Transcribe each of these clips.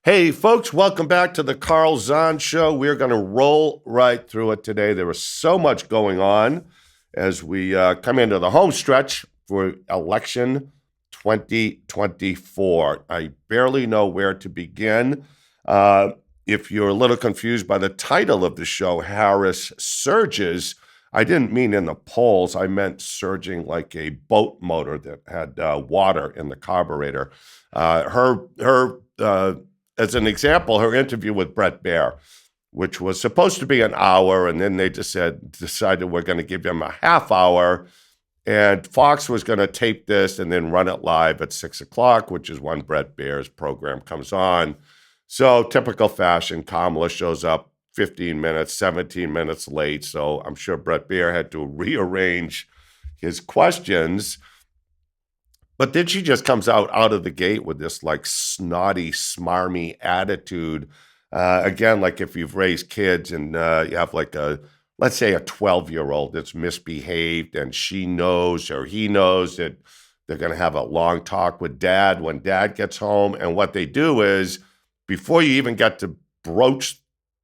Hey, folks, welcome back to the Carl Zahn Show. We're going to roll right through it today. There is so much going on as we come into the home stretch for election 2024. I barely know where to begin. If you're a little confused by the title of the show, Harris Surges, I didn't mean in the polls. I meant surging like a boat motor that had water in the carburetor. As an example, her interview with Brett Baier, which was supposed to be an hour, and then they decided we're going to give him a half hour, and Fox was going to tape this and then run it live at 6 o'clock, which is when Brett Baier's program comes on. So typical fashion, Kamala shows up 15 minutes, 17 minutes late, so I'm sure Brett Baier had to rearrange his questions. But then she just comes out of the gate with this like snotty, smarmy attitude. Again, like if you've raised kids and you have like let's say a 12-year-old that's misbehaved and she knows or he knows that they're going to have a long talk with dad when dad gets home. And what they do is before you even get to broach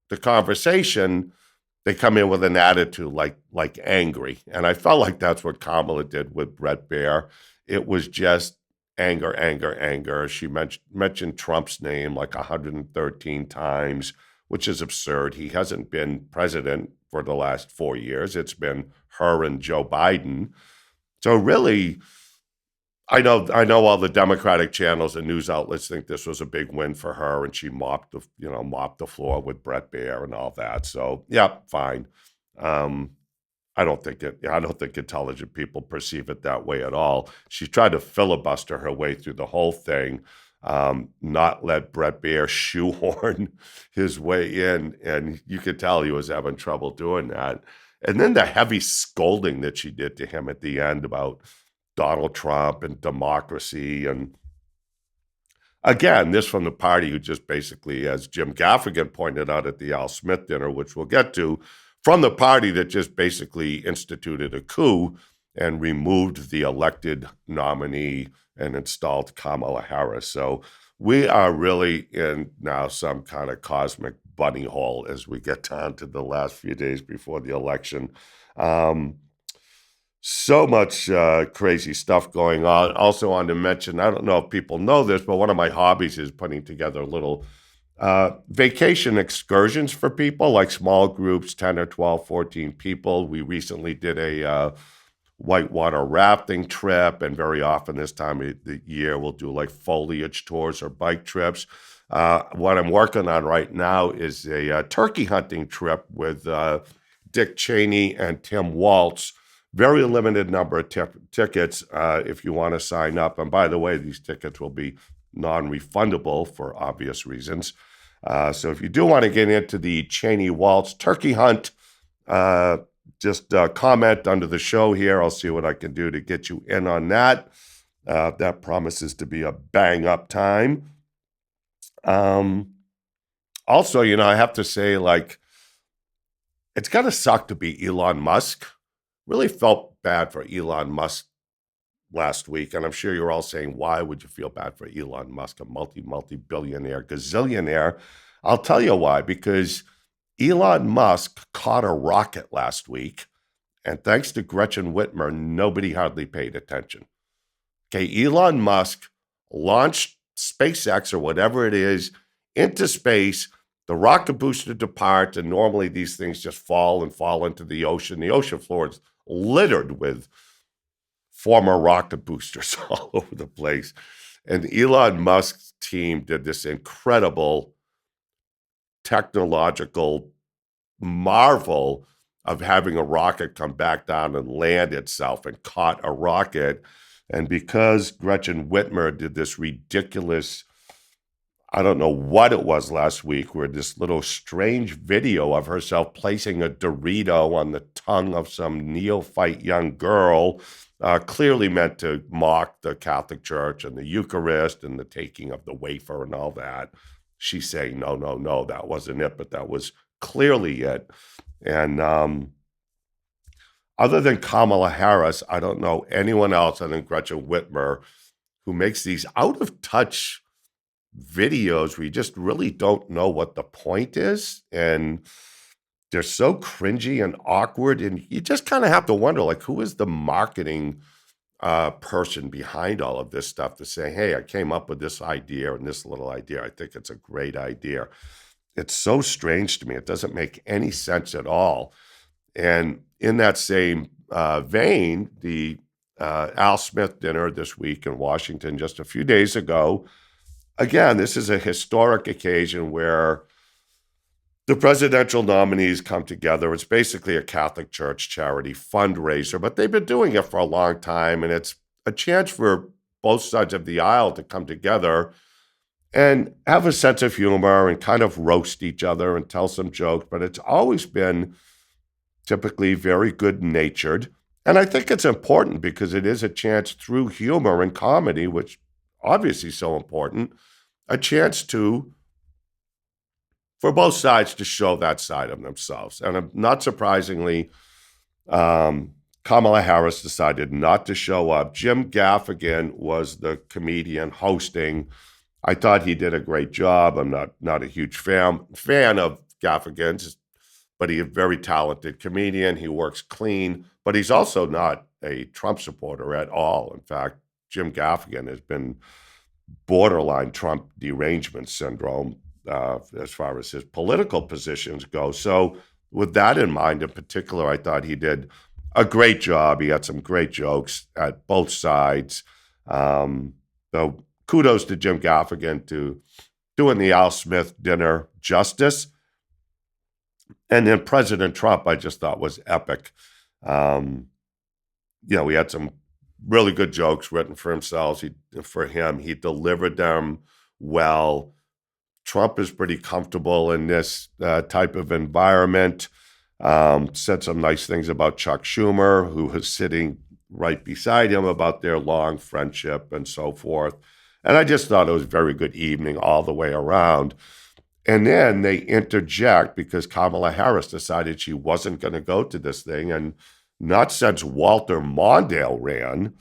the conversation, they come in with an attitude like angry. And I felt like that's what Kamala did with Brett Baier. It was just anger, anger, anger. She mentioned Trump's name like 113 times, which is absurd. He hasn't been president for the last 4 years. It's been her and Joe Biden. So really, I know all the Democratic channels and news outlets think this was a big win for her, and she mopped the floor with Brett Baier and all that. So yeah, fine. I don't think intelligent people perceive it that way at all. She tried to filibuster her way through the whole thing, not let Brett Baier shoehorn his way in, and you could tell he was having trouble doing that. And then the heavy scolding that she did to him at the end about Donald Trump and democracy, and again, this from the party who just basically, as Jim Gaffigan pointed out at the Al Smith dinner, which we'll get to, from the party that just basically instituted a coup and removed the elected nominee and installed Kamala Harris. So we are really in now some kind of cosmic bunny hole as we get down to the last few days before the election. So much crazy stuff going on. Also, want to mention, I don't know if people know this, but one of my hobbies is putting together little vacation excursions for people, like small groups, 10 or 12, 14 people. We recently did a whitewater rafting trip, and very often this time of the year, we'll do like foliage tours or bike trips. What I'm working on right now is a turkey hunting trip with Dick Cheney and Tim Waltz. Very limited number of tickets if you want to sign up. And by the way, these tickets will be non-refundable for obvious reasons. So if you do want to get into the Cheney Waltz turkey hunt, just comment under the show here. I'll see what I can do to get you in on that. That promises to be a bang-up time. Also, I have to say, like, it's got to suck to be Elon Musk. Really felt bad for Elon Musk last week, and I'm sure you're all saying, why would you feel bad for Elon Musk, a multi-billionaire, gazillionaire? I'll tell you why, because Elon Musk caught a rocket last week, and thanks to Gretchen Whitmer, nobody hardly paid attention. Okay, Elon Musk launched SpaceX or whatever it is into space. The rocket booster departs, and normally these things just fall into the ocean. The ocean floor is littered with former rocket boosters all over the place. And Elon Musk's team did this incredible technological marvel of having a rocket come back down and land itself and caught a rocket. And because Gretchen Whitmer did this ridiculous, I don't know what it was last week, where this little strange video of herself placing a Dorito on the tongue of some neophyte young girl, clearly meant to mock the Catholic Church and the Eucharist and the taking of the wafer and all that. She's saying, no, that wasn't it, but that was clearly it. And other than Kamala Harris, I don't know anyone else other than Gretchen Whitmer who makes these out-of-touch videos where you just really don't know what the point is. And they're so cringy and awkward. And you just kind of have to wonder, like, who is the marketing person behind all of this stuff to say, hey, I came up with this idea and this little idea. I think it's a great idea. It's so strange to me. It doesn't make any sense at all. And in that same vein, the Al Smith dinner this week in Washington just a few days ago, again, this is a historic occasion where the presidential nominees come together. It's basically a Catholic Church charity fundraiser, but they've been doing it for a long time, and it's a chance for both sides of the aisle to come together and have a sense of humor and kind of roast each other and tell some jokes, but it's always been typically very good-natured. And I think it's important because it is a chance through humor and comedy, which obviously is so important, a chance for both sides to show that side of themselves. And not surprisingly, Kamala Harris decided not to show up. Jim Gaffigan was the comedian hosting. I thought he did a great job. I'm not a huge fan of Gaffigan's, but he's a very talented comedian. He works clean, but he's also not a Trump supporter at all. In fact, Jim Gaffigan has been borderline Trump derangement syndrome as far as his political positions go. So with that in mind, in particular, I thought he did a great job. He had some great jokes at both sides. So kudos to Jim Gaffigan to doing the Al Smith dinner justice. And then President Trump, I just thought was epic. We had some really good jokes written for him. He delivered them well. Trump is pretty comfortable in this type of environment. Said some nice things about Chuck Schumer, who was sitting right beside him, about their long friendship and so forth. And I just thought it was a very good evening all the way around. And then they interject because Kamala Harris decided she wasn't going to go to this thing. And not since Walter Mondale ran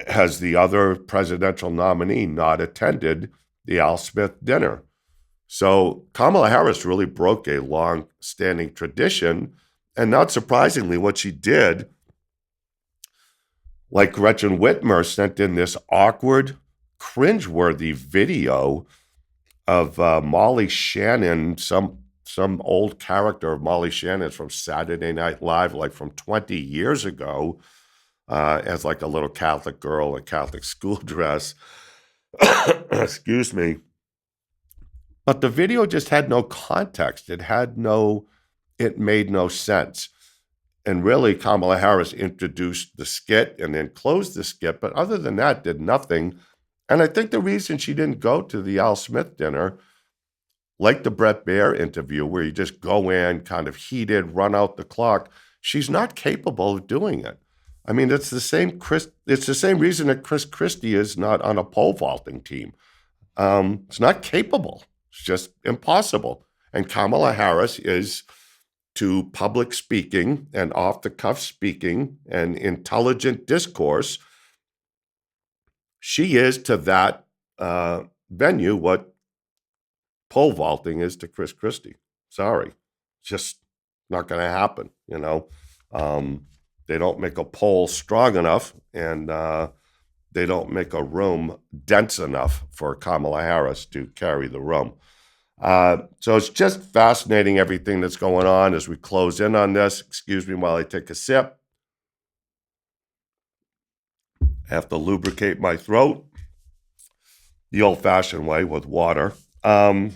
has the other presidential nominee not attended the Al Smith dinner. So Kamala Harris really broke a long-standing tradition. And not surprisingly, what she did, like Gretchen Whitmer sent in this awkward, cringeworthy video of Molly Shannon, some old character of Molly Shannon's from Saturday Night Live, like from 20 years ago, as like a little Catholic girl in a Catholic school dress. Excuse me. But the video just had no context. It made no sense. And really, Kamala Harris introduced the skit and then closed the skit, but other than that, did nothing. And I think the reason she didn't go to the Al Smith dinner, like the Brett Baier interview, where you just go in kind of heated, run out the clock, she's not capable of doing it. I mean, it's the same reason that Chris Christie is not on a pole vaulting team. It's not capable. It's just impossible. And Kamala Harris is to public speaking and off-the-cuff speaking and intelligent discourse. She is to that venue what pole vaulting is to Chris Christie. Sorry. Just not going to happen, They don't make a pole strong enough, and they don't make a room dense enough for Kamala Harris to carry the room. So it's just fascinating, everything that's going on as we close in on this. Excuse me while I take a sip. I have to lubricate my throat the old-fashioned way with water. Sorry.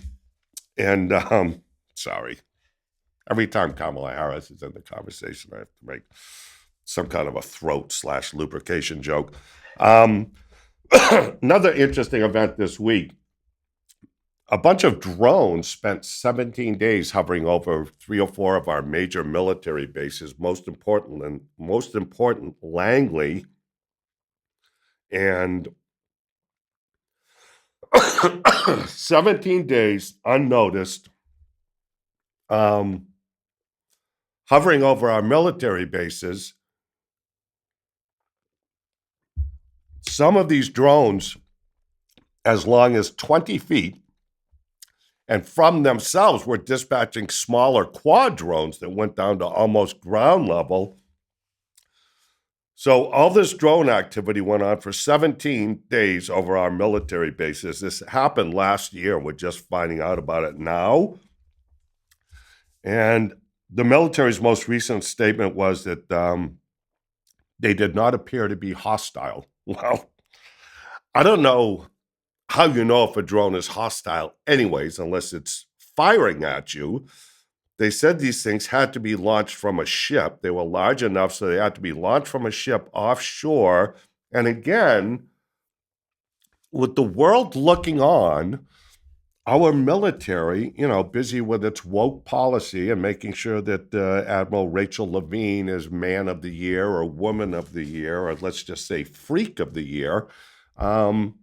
Every time Kamala Harris is in the conversation, I have to make some kind of a throat/lubrication joke. Another interesting event this week. A bunch of drones spent 17 days hovering over 3 or 4 of our major military bases, most important Langley, and 17 days unnoticed, hovering over our military bases. Some of these drones as long as 20 feet, and from themselves were dispatching smaller quad drones that went down to almost ground level. So all this drone activity went on for 17 days over our military bases. This happened last year. We're just finding out about it now. And the military's most recent statement was that they did not appear to be hostile. Well, I don't know how you know if a drone is hostile anyways, unless it's firing at you. They said these things had to be launched from a ship. They were large enough, so they had to be launched from a ship offshore. And again, with the world looking on, our military, busy with its woke policy and making sure that Admiral Rachel Levine is Man of the Year or Woman of the Year, or let's just say Freak of the Year, while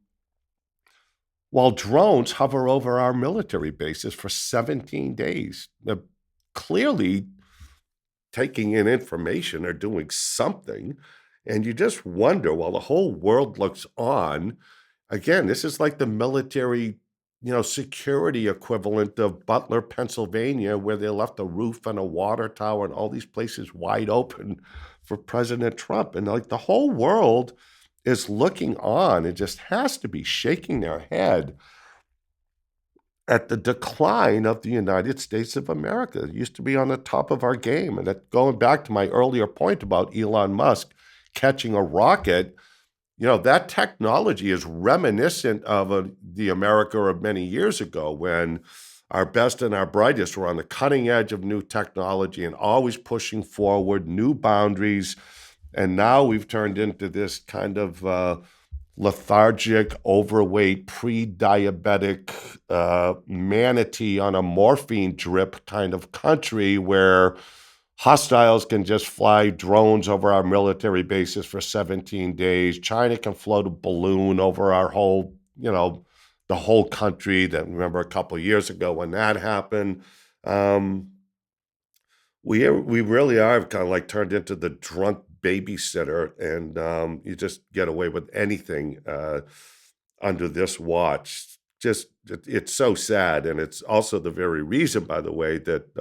drones hover over our military bases for 17 days. They're clearly taking in information or doing something, and you just wonder, while the whole world looks on, again, this is like the military security equivalent of Butler, Pennsylvania, where they left a roof and a water tower and all these places wide open for President Trump. And like the whole world is looking on and just has to be shaking their head at the decline of the United States of America. It used to be on the top of our game. And going back to my earlier point about Elon Musk catching a rocket, that technology is reminiscent of the America of many years ago, when our best and our brightest were on the cutting edge of new technology and always pushing forward new boundaries. And now we've turned into this kind of lethargic, overweight, pre-diabetic manatee on a morphine drip kind of country where hostiles can just fly drones over our military bases for 17 days. China can float a balloon over our whole, the whole country. That, remember a couple of years ago when that happened. We really are kind of like turned into the drunk babysitter, and you just get away with anything under this watch. Just, it's so sad. And it's also the very reason, by the way, that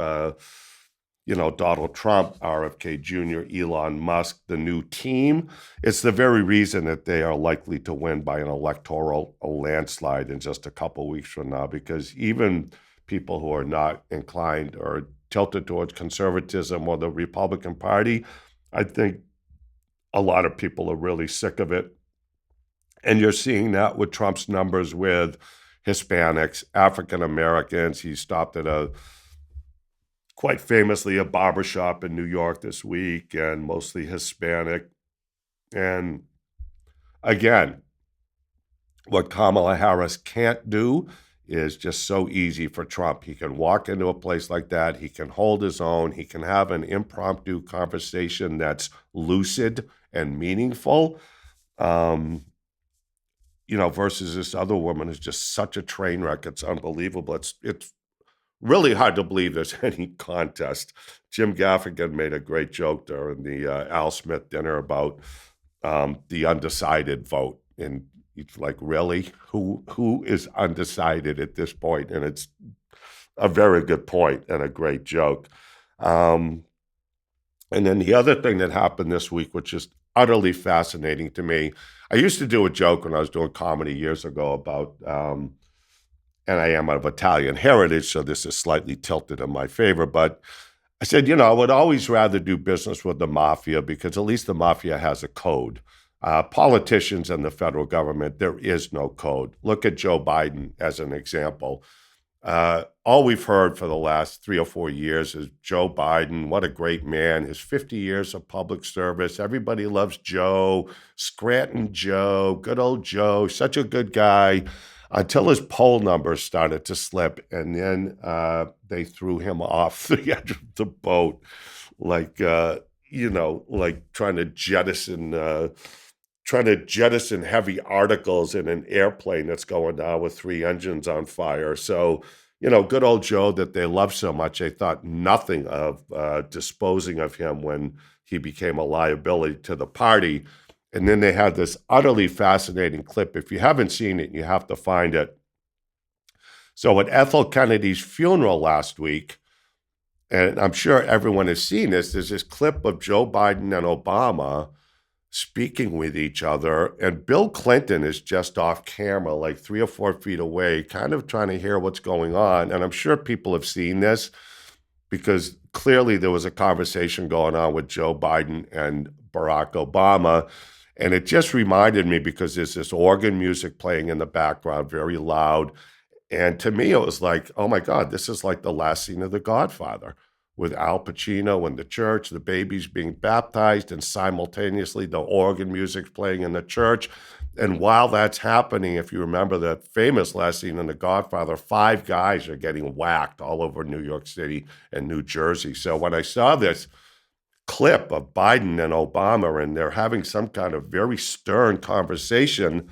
Donald Trump, RFK Jr., Elon Musk, the new team, it's the very reason that they are likely to win by an electoral landslide in just a couple of weeks from now, because even people who are not inclined or tilted towards conservatism or the Republican Party, I think a lot of people are really sick of it. And you're seeing that with Trump's numbers with Hispanics, African Americans. He stopped at quite famously, a barbershop in New York this week, and mostly Hispanic. And again, what Kamala Harris can't do is just so easy for Trump. He can walk into a place like that. He can hold his own. He can have an impromptu conversation that's lucid and meaningful, versus this other woman who's just such a train wreck. It's unbelievable. It's really hard to believe there's any contest. Jim Gaffigan made a great joke during the Al Smith dinner about the undecided vote. And it's like, really? Who is undecided at this point? And it's a very good point and a great joke. And then the other thing that happened this week, which is utterly fascinating to me, I used to do a joke when I was doing comedy years ago about and I am of Italian heritage, so this is slightly tilted in my favor. But I said, I would always rather do business with the mafia, because at least the mafia has a code. Politicians and the federal government, there is no code. Look at Joe Biden as an example. All we've heard for the last 3 or 4 years is Joe Biden, what a great man, his 50 years of public service. Everybody loves Joe, Scranton Joe, good old Joe, such a good guy. Until his poll numbers started to slip, and then they threw him off the edge of the boat, like trying to jettison heavy articles in an airplane that's going down with 3 engines on fire. So, good old Joe that they love so much, they thought nothing of disposing of him when he became a liability to the party. And then they had this utterly fascinating clip. If you haven't seen it, you have to find it. So at Ethel Kennedy's funeral last week, and I'm sure everyone has seen this, there's this clip of Joe Biden and Obama speaking with each other, and Bill Clinton is just off camera, like 3 or 4 feet away, kind of trying to hear what's going on. And I'm sure people have seen this because clearly there was a conversation going on with Joe Biden and Barack Obama. And it just reminded me because there's this organ music playing in the background, very loud. And to me, it was like, oh my God, this is like the last scene of The Godfather with Al Pacino in the church, the baby's being baptized, and simultaneously the organ music's playing in the church. And while that's happening, if you remember that famous last scene in The Godfather, 5 guys are getting whacked all over New York City and New Jersey. So when I saw this clip of Biden and Obama, and they're having some kind of very stern conversation,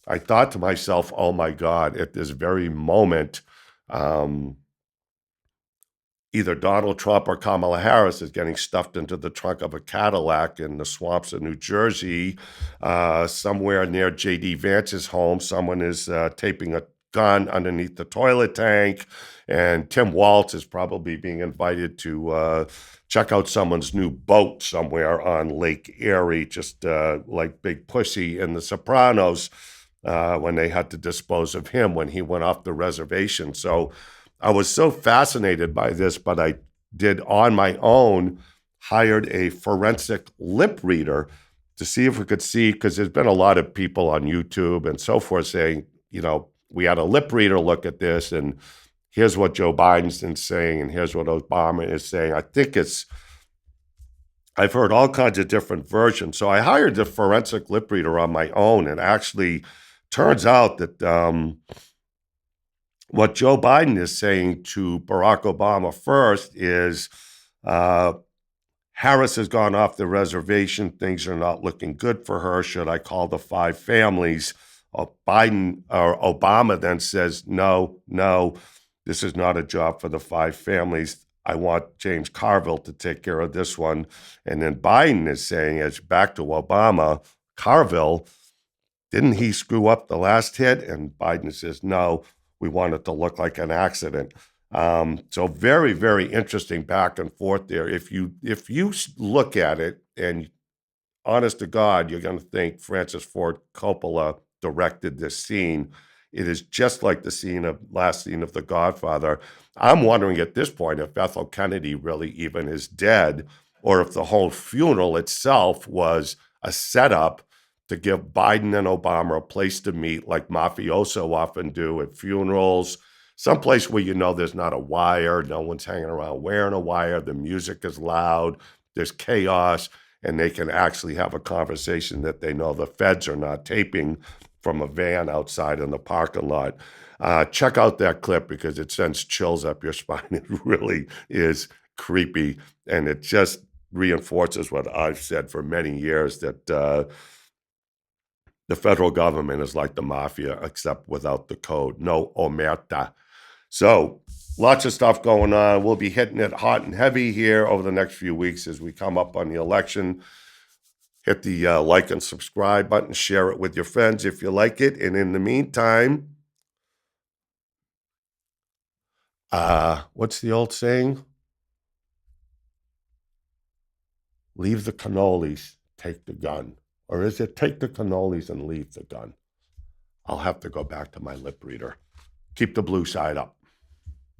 I thought to myself, oh my God, at this very moment, either Donald Trump or Kamala Harris is getting stuffed into the trunk of a Cadillac in the swamps of New Jersey. Somewhere near J.D. Vance's home, someone is taping a gun underneath the toilet tank. And Tim Waltz is probably being invited to check out someone's new boat somewhere on Lake Erie, just like Big Pussy in The Sopranos when they had to dispose of him when he went off the reservation. So I was so fascinated by this, but I did on my own, hired a forensic lip reader to see if we could see, because there's been a lot of people on YouTube and so forth saying, we had a lip reader look at this, and here's what Joe Biden's been saying, and here's what Obama is saying. I've heard all kinds of different versions. So I hired the forensic lip reader on my own, and actually turns out that what Joe Biden is saying to Barack Obama first is Harris has gone off the reservation. Things are not looking good for her. Should I call the 5 families? Obama then says, no, this is not a job for the 5 families. I want James Carville to take care of this one. And then Biden is saying, as back to Obama, Carville, didn't he screw up the last hit? And Biden says, no, we want it to look like an accident. So very, very interesting back and forth there. If you look at it, and honest to God, you're going to think Francis Ford Coppola directed this scene. It is just like the last scene of The Godfather. I'm wondering at this point if Ethel Kennedy really even is dead, or if the whole funeral itself was a setup to give Biden and Obama a place to meet, like mafioso often do at funerals, someplace where there's not a wire, no one's hanging around wearing a wire, the music is loud, there's chaos, and they can actually have a conversation that they know the feds are not taping from a van outside in the parking lot. Check out that clip because it sends chills up your spine. It really is creepy, and it just reinforces what I've said for many years, that the federal government is like the mafia, except without the code. No omerta. So lots of stuff going on. We'll be hitting it hot and heavy here over the next few weeks as we come up on the election. Hit the like and subscribe button. Share it with your friends if you like it. And in the meantime, what's the old saying? Leave the cannolis, take the gun. Or is it take the cannolis and leave the gun? I'll have to go back to my lip reader. Keep the blue side up.